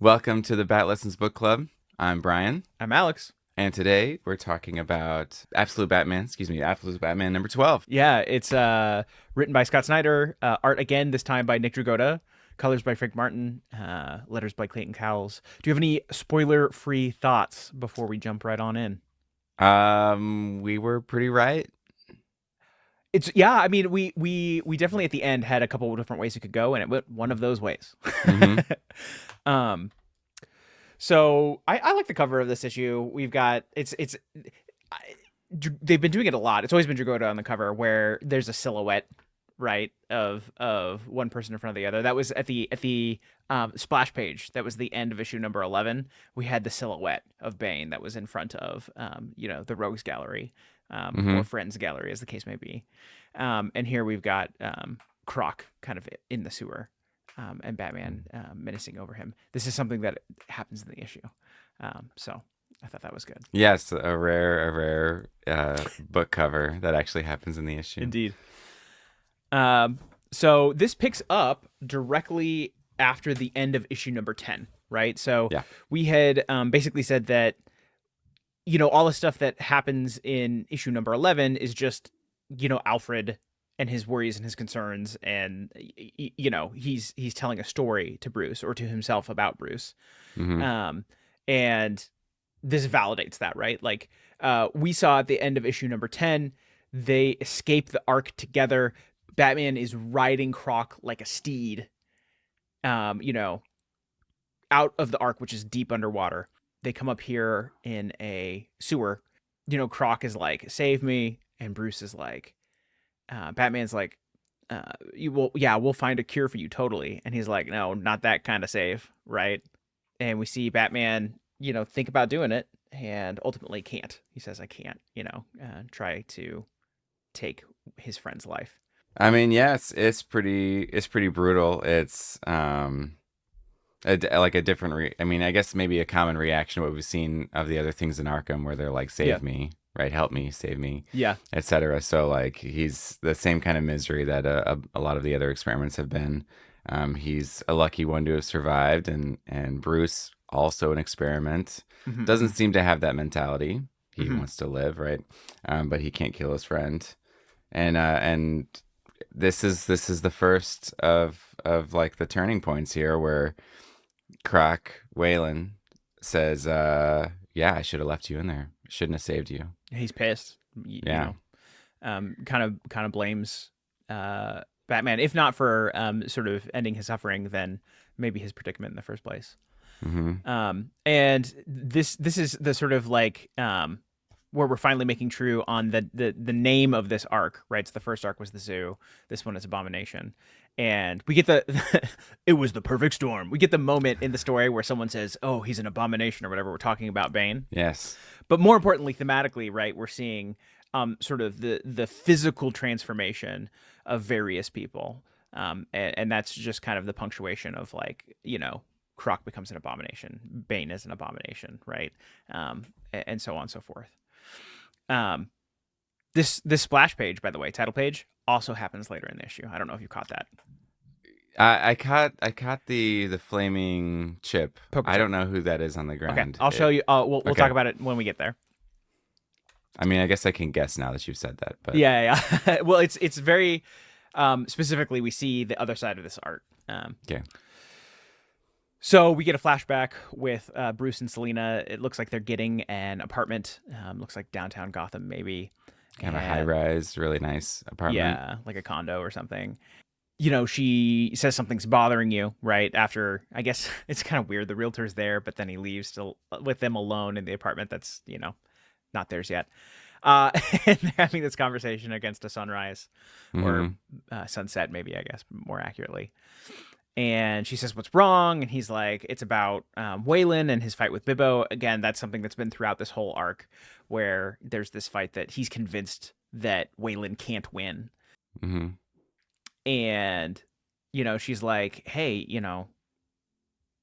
Welcome to the Bat Lessons Book Club. I'm Brian, I'm Alex. and today we're talking about Absolute Batman number 12. Yeah, it's written by Scott Snyder, art again, this time by Nick Dragota, colors by Frank Martin, letters by Clayton Cowles. Do you have any spoiler-free thoughts before we jump right on in? We were pretty right. I mean, we definitely at the end had a couple of different ways it could go, and it went one of those ways. Mm-hmm. um, so I like the cover of this issue. We've got I, they've been doing it a lot. It's always been Dragota on the cover where there's a silhouette, right, of one person in front of the other. That was at the splash page. That was the end of issue number 11. We had the silhouette of Bane that was in front of the Rogues Gallery, Mm-hmm. or Friends Gallery, as the case may be. And here we've got Croc kind of in the sewer, and Batman menacing over him. This is something that happens in the issue. So I thought that was good. Yes, a rare book cover that actually happens in the issue. Indeed. So this picks up directly after the end of issue number 10, right? So Yeah. we had basically said that, all the stuff that happens in issue number 11 is just, Alfred and his worries and his concerns. And, he's telling a story to Bruce or to himself about Bruce. Mm-hmm. Um, and this validates that, right? Like, we saw at the end of issue number 10, they escape the Ark together. Batman is riding Croc like a steed, um, you know, out of the Ark, which is deep underwater. They come up here in a sewer. Croc is like, save me. And Bruce is like, Batman's like, you will, yeah, we'll find a cure for you totally. And he's like, no, not that kind of save, right? And we see Batman, think about doing it and ultimately can't. He says, I can't, try to take his friend's life. I mean, yes, it's pretty brutal. It's like a different. I mean, I guess maybe a common reaction to what we've seen of the other things in Arkham, where they're like, Yeah. "Save me, right? Help me, save me." Yeah. etc. So like he's the same kind of misery that a lot of the other experiments have been. He's a lucky one to have survived, and Bruce also an experiment. Doesn't Mm-hmm, seem to have that mentality. He hmm. wants to live, right? But he can't kill his friend, and this is the first of like the turning points here where Croc Wayland says, "Yeah, I should have left you in there. Shouldn't have saved you." He's pissed. y- You Yeah. know, kind of blames Batman, if not for sort of ending his suffering, then maybe his predicament in the first place. Mm-hmm. And this is the sort of like where we're finally making true on the name of this arc, right? So the first arc was the zoo. This one is Abomination. And we get the it was the perfect storm. We get the moment in the story where someone says, "Oh, he's an abomination" or whatever. We're talking about Bane. Yes. But more importantly, thematically, right, we're seeing sort of the physical transformation of various people, and that's just kind of the punctuation of like, Croc becomes an abomination, Bane is an abomination, right, and so on and so forth. Um, this splash page, by the way, title page, also happens later in the issue. I don't know if you caught that. I caught the flaming chip. Poker I chip. don't know who that is on the Okay, ground. I'll show you. We'll talk Okay. about it when we get there. I mean, I guess I can guess now that you've said that, but Yeah, yeah. Well, it's very specifically we see the other side of this art. okay. So we get a flashback with Bruce and Selina. It looks like they're getting an apartment. Looks like downtown Gotham, maybe. Kind of a high And rise, really nice apartment. yeah, like a condo or something. She says something's bothering you, right? After, I guess it's kind of weird. The realtor's there, but then he leaves with them alone in the apartment that's, not theirs yet. And they're having this conversation against a sunrise or Mm-hmm. sunset, maybe, I guess, more accurately. And she says, "What's wrong?" And he's like, "It's about Waylon and his fight with Bibbo." Again, that's something that's been throughout this whole arc, where there's this fight that he's convinced that Waylon can't win. Mm-hmm. And, she's like, "Hey,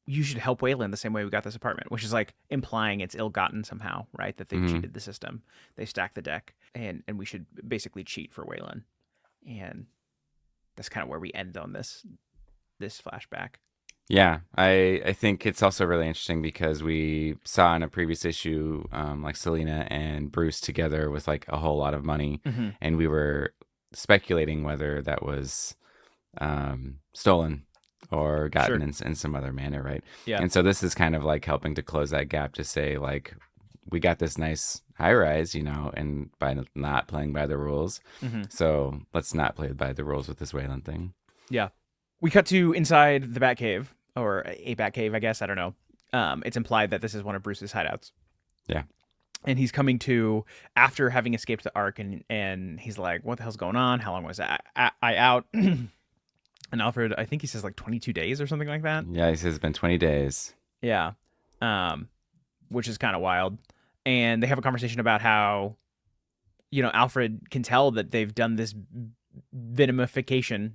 you should help Waylon the same way we got this apartment," which is like implying it's ill-gotten somehow, right? That they've Mm-hmm. cheated the system, they stacked the deck, and we should basically cheat for Waylon. And that's kind of where we end on this flashback. Yeah, I think it's also really interesting because we saw in a previous issue, like Selena and Bruce together with like a whole lot of money, Mm-hmm. and we were speculating whether that was stolen or gotten Sure. in some other manner, right? Yeah. And so this is kind of like helping to close that gap to say like we got this nice high rise, and by not playing by the rules, Mm-hmm. so let's not play by the rules with this Wayland thing. Yeah. We cut to inside the Batcave, or a Batcave, I guess. I don't know. It's implied that this is one of Bruce's hideouts, Yeah. and he's coming to after having escaped the Ark, and he's like, "What the hell's going on? How long was I out?" And Alfred, I think he says like 22 days or something like that. Yeah, he says it's been 20 days. Yeah. Um, which is kind of wild. And they have a conversation about how Alfred can tell that they've done this banification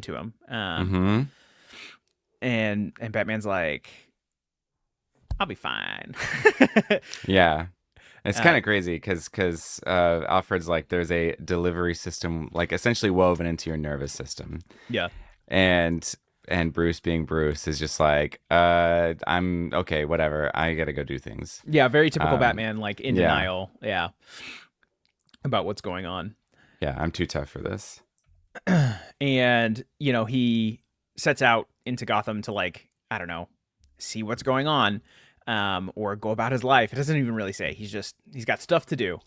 to him. Mm-hmm. And Batman's like, I'll be fine. Yeah. It's uh, kind of crazy because Alfred's like there's a delivery system like essentially woven into your nervous system, yeah, and Bruce being Bruce is just like I'm okay, whatever, I gotta go do things. yeah, very typical Um, Batman, like in yeah, denial, yeah, about what's going on. yeah, I'm too tough for this. And he sets out into Gotham to, like, I don't know, see what's going on, or go about his life. It doesn't even really say. He's got stuff to do,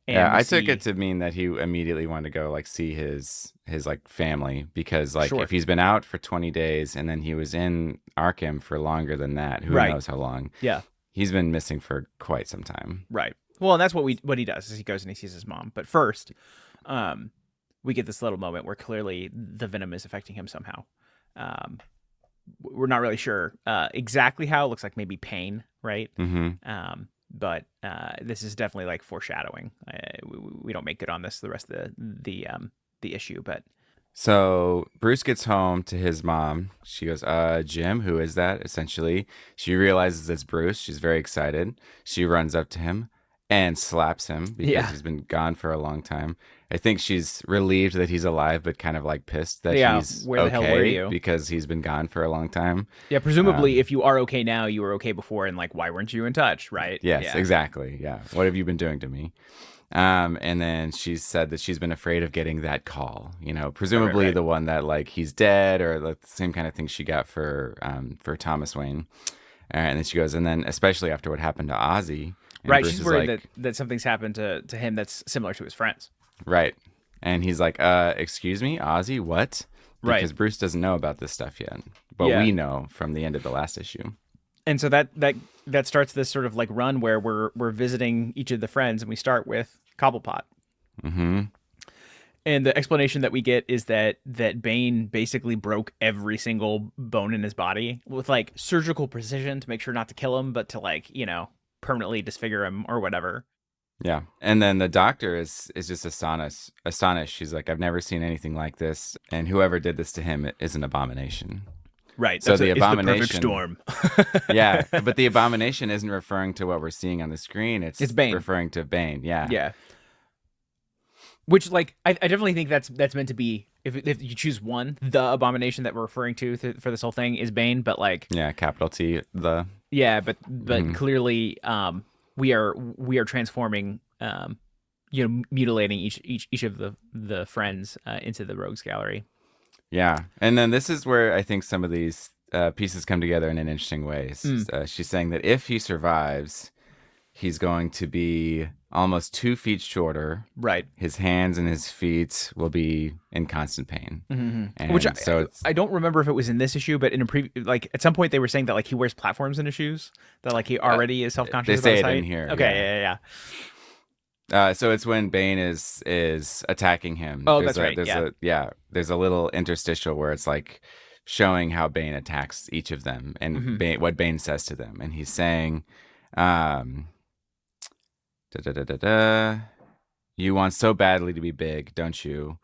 Yeah, and we I took it see. to mean that he immediately wanted to go like see his like family because like if Sure. he's been out for 20 days and then he was in Arkham for longer than that, who Right. knows how long. Yeah. He's been missing for quite some time. Right. Well, and that's what he does is he goes and he sees his mom. But first, um, we get this little moment where clearly the venom is affecting him somehow. Um, we're not really sure exactly how. It looks like maybe pain, right? Mm-hmm. But this is definitely like foreshadowing. We don't make good on this the rest of the issue, but So Bruce gets home to his mom. She goes, Jim, who is that? Essentially, she realizes it's Bruce. She's very excited. She runs up to him and slaps him because yeah, he's been gone for a long time. I think she's relieved that he's alive, but kind of like pissed that yeah. he's Where the hell were okay you? because he's been gone for a long time. Yeah, presumably, Um, if you are okay now, you were okay before, and like, why weren't you in touch, right? yes, Yeah, exactly. Yeah. What have you been doing to me? And then she said that she's been afraid of getting that call, right, right, presumably right. the one that like he's dead or like the same kind of thing she got for Thomas Wayne. And then she goes, and then especially after what happened to Ozzy, and Right, Bruce she's is worried like, that something's happened to him that's similar to his friends. right. And he's like, excuse me, Ozzy, what? Right. Because Bruce doesn't know about this stuff yet. But Yeah. we know from the end of the last issue. And so that starts this sort of like run where we're visiting each of the friends, and we start with Cobblepot. Mm-hmm. And the explanation that we get is that Bane basically broke every single bone in his body with like surgical precision to make sure not to kill him, but to, like, permanently disfigure him or whatever. Yeah. And then the doctor is just astonished. She's like, I've never seen anything like this. And whoever did this to him is an abomination. Right. So the It's the perfect abomination, storm. yeah, but the abomination isn't referring to what we're seeing on the screen. It's It's Bane. referring to Bane. Yeah. Yeah. Which, like, I definitely think that's meant to be, if you choose one, the abomination that we're referring to for this whole thing is Bane. But like, Yeah. Capital T. The. yeah, but Mhm. clearly, we are transforming, mutilating each of the friends into the rogues gallery. Yeah. And then this is where I think some of these pieces come together in an interesting way. Mm, She's saying that if he survives, he's going to be almost 2 feet shorter. right. His hands and his feet will be in constant pain. Which And so it's, I don't remember if it was in this issue, but in a like at some point they were saying that like he wears platforms in his shoes, that like he already is self they conscious about say his it in height. here. Okay, Yeah. yeah. So it's when Bane is attacking him. Oh, that's right. Yeah. There's a little interstitial where it's like showing how Bane attacks each of them and Hmm. What Bane says to them, and he's saying, um, da, da, da, da, da, "You want so badly to be big, don't you?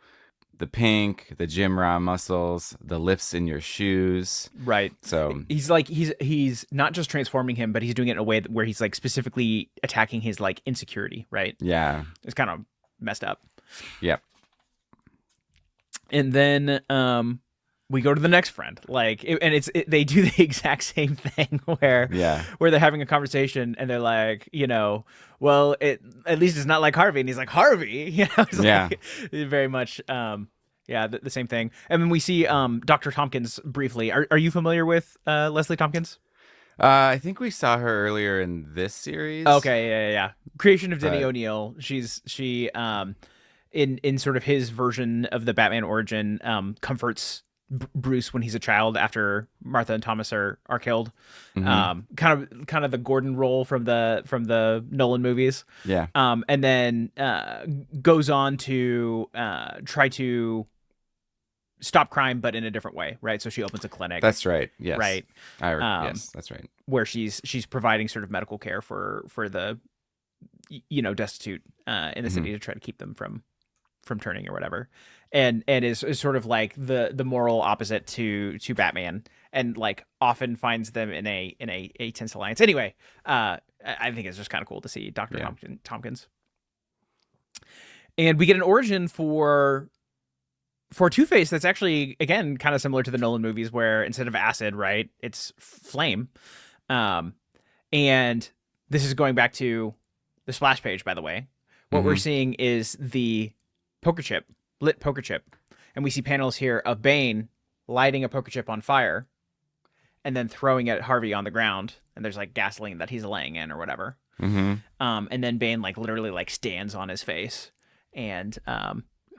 The pink, the gym bra muscles, the lifts in your shoes." Right. So He's like he's not just transforming him, but he's doing it in a way where he's like specifically attacking his like insecurity. Right. yeah, It's kind of messed up. yep, And then we go to the next friend. Like, and they do the exact same thing Yeah. where they're having a conversation and they're like, well, it at least it's not like Harvey, and he's like, Harvey, it's Yeah. like very much, yeah, the same thing. And then we see Dr. Tompkins briefly. Are you familiar with Leslie Tompkins? I think we saw her earlier in this series, Okay, yeah. Creation of Denny but O'Neil. She in sort of his version of the Batman origin, comforts Bruce when he's a child after Martha and Thomas are killed. hmm Kind of the Gordon role from the Nolan movies. yeah, And then goes on to try to stop crime, but in a different way, right? So she opens a clinic, that's right. Yes, right? Um, yes, that's right. where she's providing sort of medical care for the destitute in the hmm city to try to keep them from turning or whatever, and is sort of like the moral opposite to Batman, and like often finds them in a tense alliance. Anyway, I think it's just kind of cool to see Dr. Yeah, Tompkins, and we get an origin for Two-Face that's actually again kind of similar to the Nolan movies, where instead of acid, right, it's flame. Um, and this is going back to the splash page, by the way. What we're hmm seeing is the lit poker chip. And we see panels here of Bane lighting a poker chip on fire and then throwing it at Harvey on the ground. And there's like gasoline that he's laying in or whatever. hmm And then Bane like literally like stands on his face and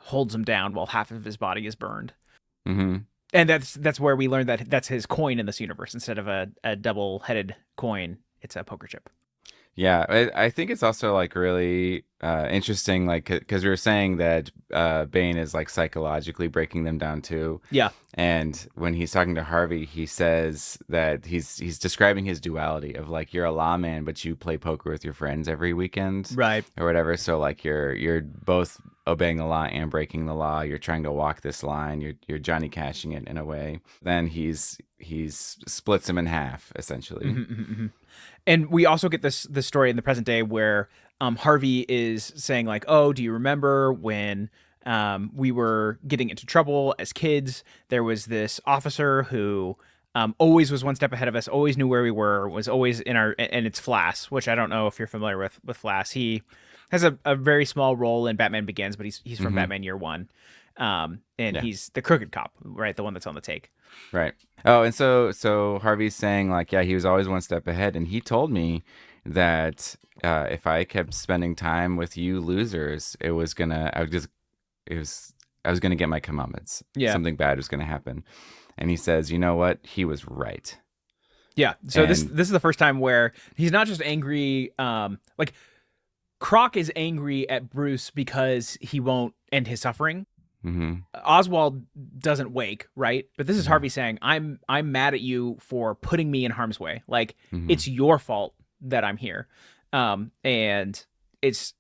holds him down while half of his body is burned. hmm And that's where we learned that that's his coin in this universe. Instead of a double-headed coin, it's a poker chip. Yeah, I think it's also like really interesting, like because we were saying that Bane is like psychologically breaking them down too, Yeah. and when he's talking to Harvey, he says that he's describing his duality of like you're a lawman, but you play poker with your friends every weekend Right. or whatever. So like you're both obeying the law and breaking the law. You're trying to walk this line. You're Johnny Cashing it in a way. Then he's splits him in half essentially. Mm-hmm. And we also get this story in the present day where Harvey is saying like, "Oh, do you remember when we were getting into trouble as kids? There was this officer who always was one step ahead of us, always knew where we were, was always in our, and it's Flass, which I don't know if you're familiar with Flass. He has a very small role in Batman Begins, but he's from hmm Batman Year One, and Yeah. he's the crooked cop, right? The one that's on the take. Right. Oh, and so Harvey's saying like, yeah, he was always one step ahead, and he told me that if I kept spending time with you losers, it was I was gonna get my comeuppance. Yeah. Something bad was gonna happen. And he says, you know what? He was right. Yeah. So this And this is the first time where he's not just angry. Like Croc is angry at Bruce because he won't end his suffering. hmm Oswald doesn't wake, right? But this is hmm Harvey saying, "I'm mad at you for putting me in harm's way. Like hmm it's your fault that I'm here." And it's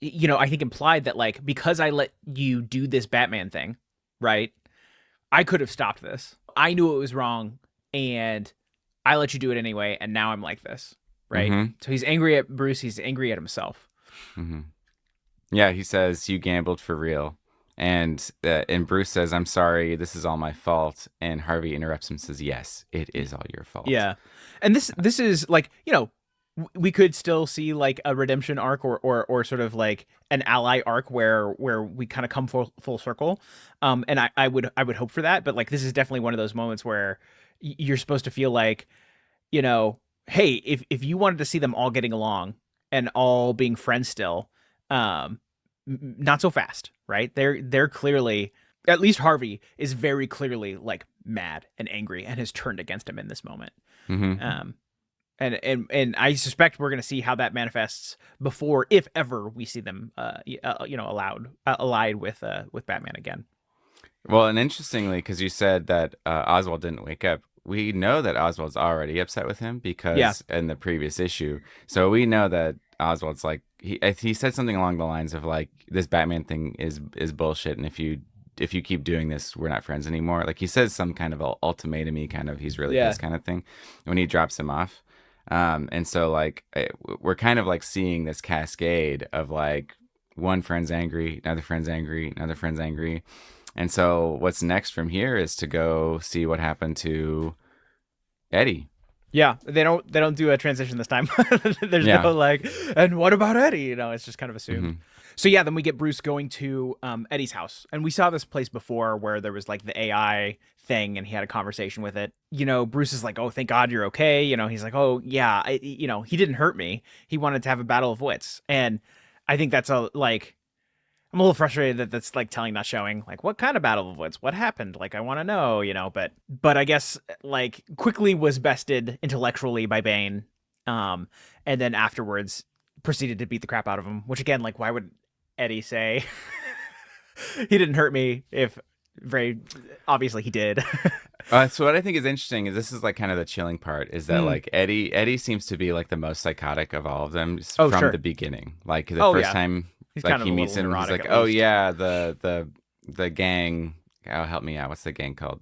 I think implied that like because I let you do this Batman thing, right? I could have stopped this. I knew it was wrong, and I let you do it anyway, and now I'm like this, right? hmm So he's angry at Bruce. He's angry at himself. hmm Yeah, he says you gambled for real. And Bruce says, "I'm sorry, this is all my fault." And Harvey interrupts him and says, "Yes, it is all your fault." Yeah, and this is like we could still see like a redemption arc or sort of like an ally arc where we kind of come full circle. And I would hope for that, but like this is definitely one of those moments where you're supposed to feel like hey, if you wanted to see them all getting along and all being friends still, not so fast, right? They're clearly, at least Harvey is very clearly like mad and angry and has turned against him in this moment. hmm Um, and I suspect we're going to see how that manifests before, if ever, we see them, allied with Batman again. Well, and interestingly, because you said that Oswald didn't wake up, we know that Oswald's already upset with him Yeah, because in the previous issue, so we know that Oswald's like he said something along the lines of like this Batman thing is bullshit, and if you keep doing this, we're not friends anymore. Like he says some kind of ultimatum-y kind of he's really yeah, pissed kind of thing when he drops him off. And so like we're kind of like seeing this cascade of like one friend's angry, another friend's angry, another friend's angry. And so what's next from here is to go see what happened to Eddie. Yeah, they don't do a transition this time. There's Yeah. no like, and what about Eddie? It's just kind of assumed. Hmm. So yeah, then we get Bruce going to Eddie's house, and we saw this place before where there was like the AI thing, and he had a conversation with it. Bruce is like, "Oh, thank God you're okay." He's like, "Oh yeah, he didn't hurt me. He wanted to have a battle of wits," and I think that's a like I'm a little frustrated that that's like telling, not showing. Like, what kind of battle of wits? What happened? Like, I want to know, But I guess like quickly was bested intellectually by Bane, um, and then afterwards proceeded to beat the crap out of him. Which again, like, why would Eddie say he didn't hurt me if very obviously he did? So what I think is interesting is this is like kind of the chilling part is that Mm. like Eddie seems to be like the most psychotic of all of them just Oh from sure. the beginning. Like the Oh first yeah. time He's like kind of he a meets little him, he's neurotic like, at "Oh least. yeah, the gang. Oh, help me out. What's the gang called?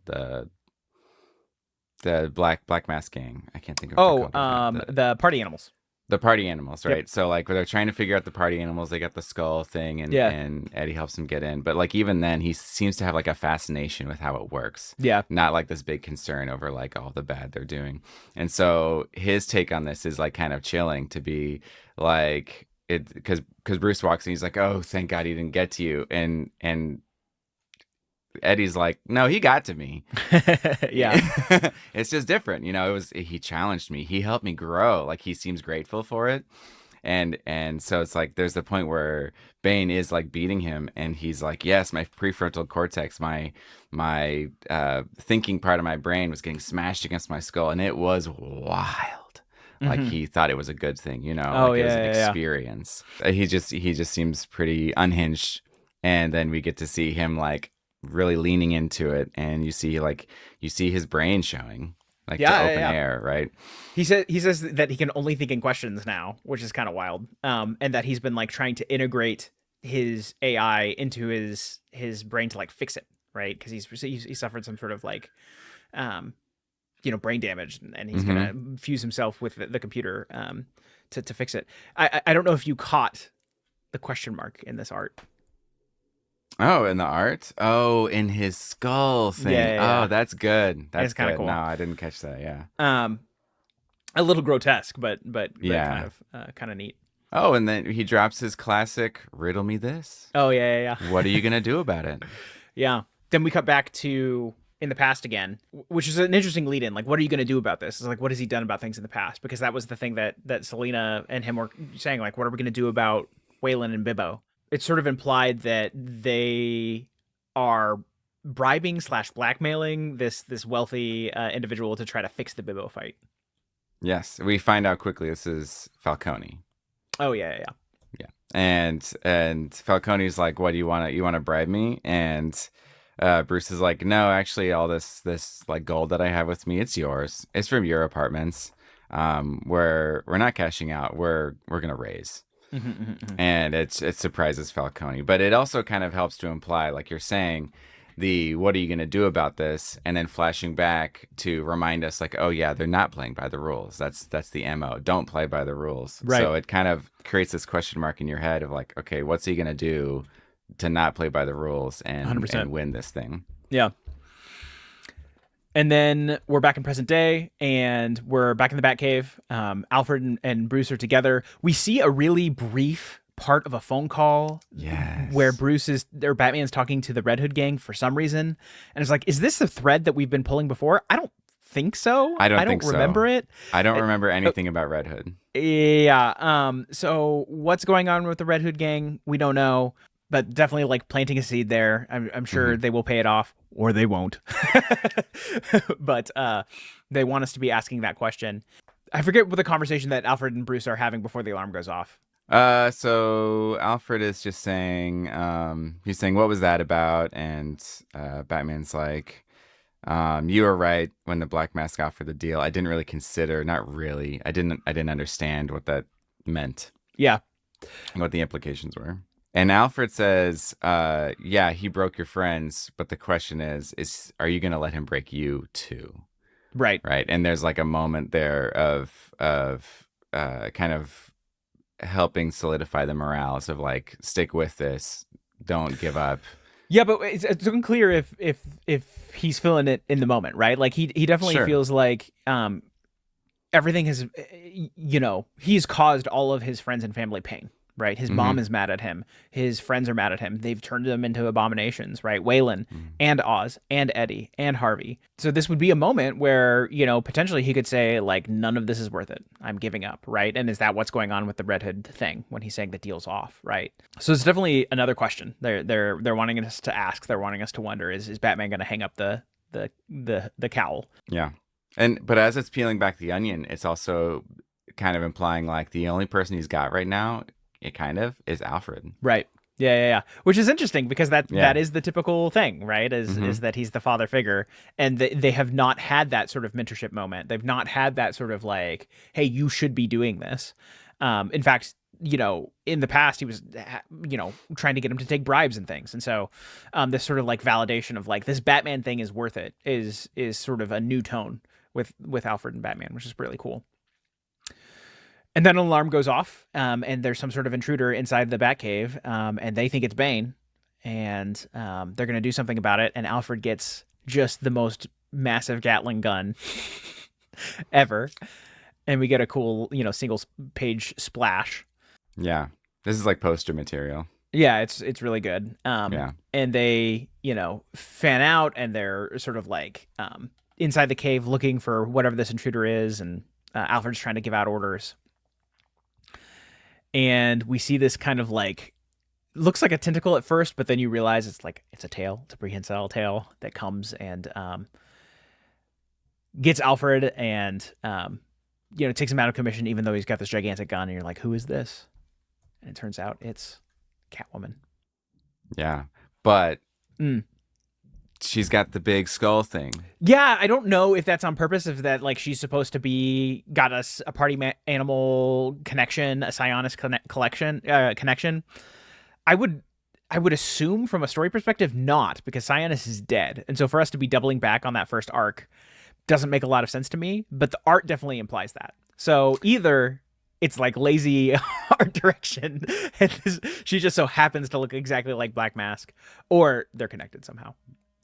The Black Mask Gang. I can't think of what they're Oh, called right now. the party animals. The party animals, Yep. right? So like when they're trying to figure out the party animals, they got the skull thing, and Yeah. and Eddie helps him get in. But like even then, he seems to have like a fascination with how it works, Yeah. not like this big concern over like all the bad they're doing. And so his take on this is like kind of chilling to be like it because Bruce walks in, he's like, "Oh, thank God he didn't get to you," and Eddie's like, "No, he got to me." Yeah. It's just different, he challenged me, he helped me grow, like he seems grateful for it. And so it's like there's the point where Bane is like beating him and he's like, yes, my prefrontal cortex, my thinking part of my brain was getting smashed against my skull, and it was wild. Like Hmm. he thought it was a good thing, Oh like it was yeah, an yeah, yeah. experience. He just seems pretty unhinged. And then we get to see him like really leaning into it, and you see his brain showing like to Yeah, yeah, open yeah. air, right? He says that he can only think in questions now, which is kind of wild. And that he's been like trying to integrate his AI into his brain to like fix it, right? Because he suffered some sort of like um brain damage, and he's Hmm. gonna fuse himself with the computer to fix it. I don't know if you caught the question mark in this art. Oh, in the art? Oh, in his skull Yeah, thing. yeah, Oh, yeah. that's good. That's It's kind of good. No, cool. I didn't catch that. Yeah. Um, a little grotesque, but Yeah. kind of neat. Oh, and then he drops his classic riddle me this. Oh yeah, yeah, What are yeah. you going to do about it? Yeah. Then we cut back to in the past again, which is an interesting lead in. Like, what are you going to do about this? It's like, what has he done about things in the past? Because that was the thing that Selena and him were saying. Like, what are we going to do about Waylon and Bibbo? It's sort of implied that they are bribing slash blackmailing this wealthy individual to try to fix the Bibbo fight. Yes, we find out quickly this is Falcone. Oh yeah, yeah, Yeah. And Falcone's like, "What do you want to bribe me?" And Bruce is like, "No, actually all this like gold that I have with me, it's yours. It's from your apartments. We're not cashing out. We're going to raise." yeah. Mhm. And it surprises Falcone, but it also kind of helps to imply, like you're saying, the what are you going to do about this, and then flashing back to remind us, like, oh yeah, they're not playing by the rules. That's the mo. Don't play by the rules. Right. So it kind of creates this question mark in your head of like, okay, what's he going to do to not play by the rules and 100%. win this thing? Yeah. And then we're back in present day, and we're back in the Batcave. Alfred and Bruce are together. We see a really brief part of a phone call where Yes. Batman's talking to the Red Hood gang for some reason, and it's like, is this a thread that we've been pulling before? I don't think so. I don't I don't think so. remember it. I don't Uh, remember uh, anything about Red Hood. yeah. So what's going on with the Red Hood gang? We don't know, but definitely like planting a seed there. I'm sure Hmm. they will pay it off, or they won't. But they want us to be asking that question. I forget what the conversation that Alfred and Bruce are having before the alarm goes off. So Alfred is just saying, he's saying, what was that about? And Batman's like, you were right when the Black Mask offered the deal. I didn't really consider, not really. I didn't understand what that meant, Yeah. what the implications were. And Alfred says, yeah, he broke your friends, but the question is, are you going to let him break you too? Right. Right. And there's like a moment there of kind of helping solidify the morals of like, stick with this, don't give up. Yeah, but it's unclear if he's feeling it in the moment, right? Like he definitely Sure. feels like everything has, he's caused all of his friends and family pain, right? His mom Hmm. is mad at him. His friends are mad at him. They've turned him into abominations, right? Waylon Hmm. and Oz and Eddie and Harvey. So this would be a moment where, potentially he could say, like, none of this is worth it. I'm giving up, right? And is that what's going on with the Red Hood thing when he's saying the deal's off, right? So it's definitely another question they're wanting us to ask. They're wanting us to wonder, is Batman going to hang up the cowl? Yeah. But as it's peeling back the onion, it's also kind of implying like the only person he's got right now, it kind of is Alfred. Right. Yeah, yeah, yeah. Which is interesting because that Yeah. is the typical thing, right? Is Hmm. that he's the father figure, and they have not had that sort of mentorship moment. They've not had that sort of like, hey, you should be doing this. In fact, in the past, he was, trying to get him to take bribes and things, and so this sort of like validation of like this Batman thing is worth it is sort of a new tone with Alfred and Batman, which is really cool. And then an alarm goes off, and there's some sort of intruder inside the Batcave, and they think it's Bane, and they're going to do something about it. And Alfred gets just the most massive Gatling gun ever, and we get a cool, single page splash. Yeah. This is like poster material. Yeah, it's really good. Yeah. And they, fan out, and they're sort of like inside the cave looking for whatever this intruder is, and Alfred's trying to give out orders. And we see this kind of like looks like a tentacle at first, but then you realize it's a tail, it's a prehensile tail that comes and gets Alfred and takes him out of commission, even though he's got this gigantic gun. And you're like, who is this? And it turns out it's Catwoman. Yeah. But Mm. she's got the big skull thing. Yeah, I don't know if that's on purpose, if that like she's supposed to be got us a party animal connection, a Sionis connection. I would I would assume from a story perspective not, because Sionis is dead. And so for us to be doubling back on that first arc doesn't make a lot of sense to me, but the art definitely implies that. So either it's like lazy art direction and she just so happens to look exactly like Black Mask, or they're connected somehow.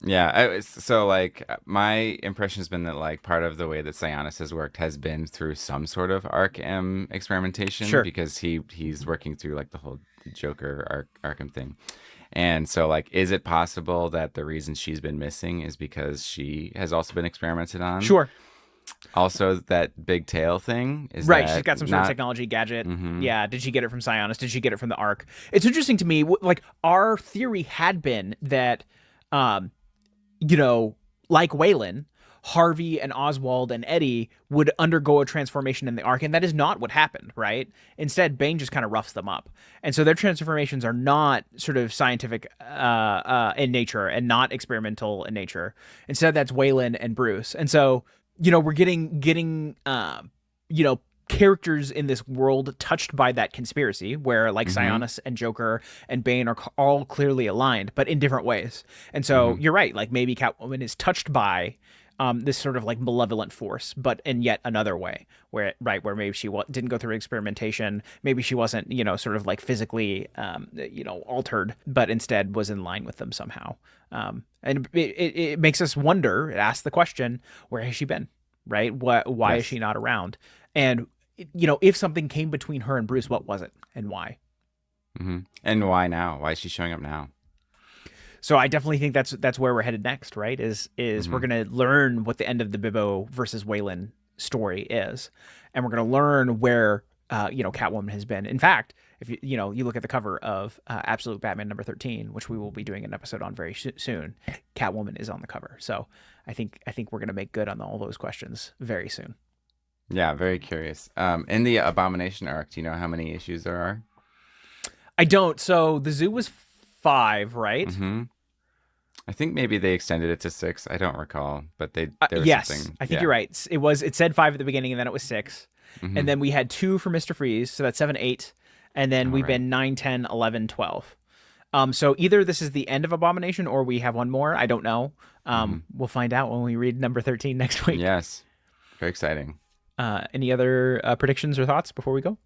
Yeah, so like my impression has been that like part of the way that Sionis has worked has been through some sort of Arkham experimentation Sure. because he's working through like the whole Joker Arkham thing. And so like is it possible that the reason she's been missing is because she has also been experimented on? Sure. Also that big tail thing is Right, she's that got some sort of not technology gadget. mhm. Yeah, did she get it from Sionis? Did she get it from the Ark? It's interesting to me. Like our theory had been that, um, you know, like Waylon, Harvey and Oswald and Eddie would undergo a transformation in the Ark, and that is not what happened. Right? Instead, Bane just kind of roughs them up, and so their transformations are not sort of scientific in nature and not experimental in nature. Instead, that's Waylon and Bruce, and so we're getting characters in this world touched by that conspiracy where like Mhm. Sionis and Joker and Bane are all clearly aligned, but in different ways. And so Mhm. you're right, like maybe Catwoman is touched by this sort of like malevolent force, but in yet another way, where maybe she didn't go through experimentation, maybe she wasn't sort of like physically altered, but instead was in line with them somehow. And it makes us wonder, it asks the question, where has she been? Right? Why is Yes. she not around? And if something came between her and Bruce, what was it and why? Mhm. And why now? Why is she showing up now? So I definitely think that's where we're headed next, right? Is we're Mhm. gonna learn what the end of the Bibbo versus Waylon story is, and we're gonna learn where Catwoman has been. In fact, if you look at the cover of Absolute Batman number 13, which we will be doing an episode on very soon, Catwoman is on the cover. So I think we're gonna make good on all those questions very soon. Yeah, very curious. In the Abomination arc, do you know how many issues there are? I don't. So the zoo was 5, right? Mm-hmm. I think maybe they extended it to 6. I don't recall, but there was Yes, something. I think Yeah. you're right. It said 5 at the beginning, and then it was 6, and Mm-hmm. then we had 2 for Mister Freeze, so that's 7, 8, and then All we've right. been 9, 10, 11, 12. So either this is the end of Abomination, or we have one more. I don't know. Mm-hmm. We'll find out when we read number 13 next week. Yes. Very exciting. Any other predictions or thoughts before we go?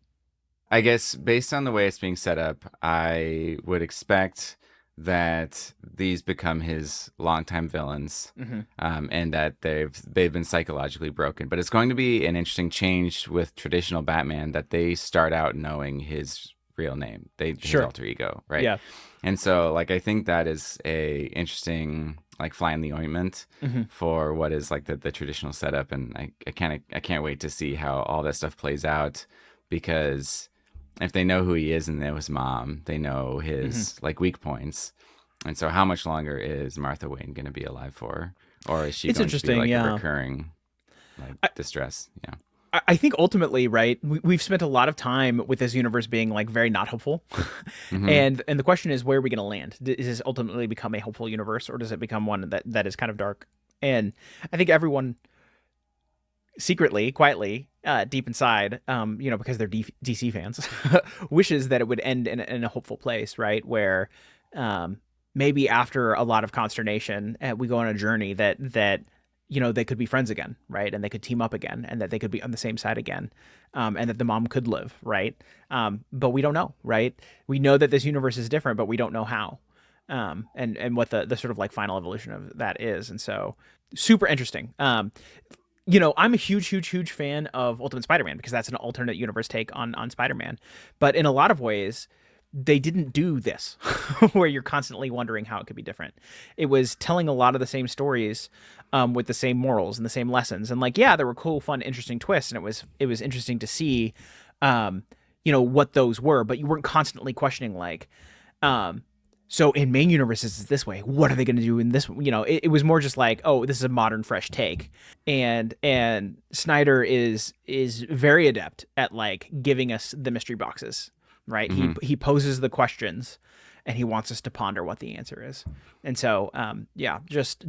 I guess based on the way it's being set up, I would expect that these become his longtime villains, Hmm. and that they've been psychologically broken. But it's going to be an interesting change with traditional Batman that they start out knowing his real name, his Sure. alter ego, right? Yeah. And so like I think that is a interesting like fly in the ointment Hmm. for what is like the traditional setup, and I can't wait to see how all that stuff plays out, because if they know who he is and know his mom, they know Hmm. his like weak points. And so how much longer is Martha Wayne going to be alive for? Or is she It's going to be interesting. like a Yeah. recurring like I, distress? Yeah. I think ultimately, right, we've spent a lot of time with this universe being like very not hopeful, Mm-hmm. and the question is, where are we going to land? Does this ultimately become a hopeful universe, or does it become one that is kind of dark? And I think everyone secretly, quietly, deep inside, because they're DC fans, wishes that it would end in a hopeful place, right? Where um, maybe after a lot of consternation, we go on a journey that they could be friends again, right? And they could team up again, and that they could be on the same side again, and that the mom could live, right? But we don't know, right? We know that this universe is different, but we don't know how. And what the sort of like final evolution of that is. And so super interesting. I'm a huge, huge, huge fan of Ultimate Spider-Man because that's an alternate universe take on Spider-Man. But in a lot of ways, they didn't do this, where you're constantly wondering how it could be different. It was telling a lot of the same stories, with the same morals and the same lessons. And like, yeah, there were cool, fun, interesting twists, and it was interesting to see, what those were. But you weren't constantly questioning like, um, so in main universes it's this way. What are they going to do in this? It was more just like, oh, this is a modern, fresh take, and Snyder is very adept at like giving us the mystery boxes, right? He Mm-hmm. he poses the questions, and he wants us to ponder what the answer is. And so, yeah, just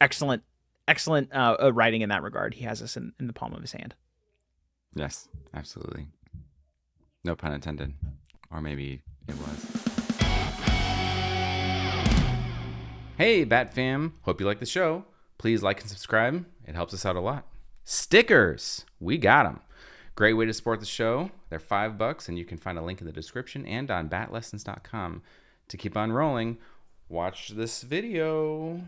excellent, excellent writing in that regard. He has us in the palm of his hand. Yes, absolutely. No pun intended. Or maybe it was. Hey, Bat fam. Hope you like the show. Please like and subscribe. It helps us out a lot. Stickers. We got them. Great way to support the show. They're $5, and you can find a link in the description and on batlessons.com. To keep on rolling, watch this video.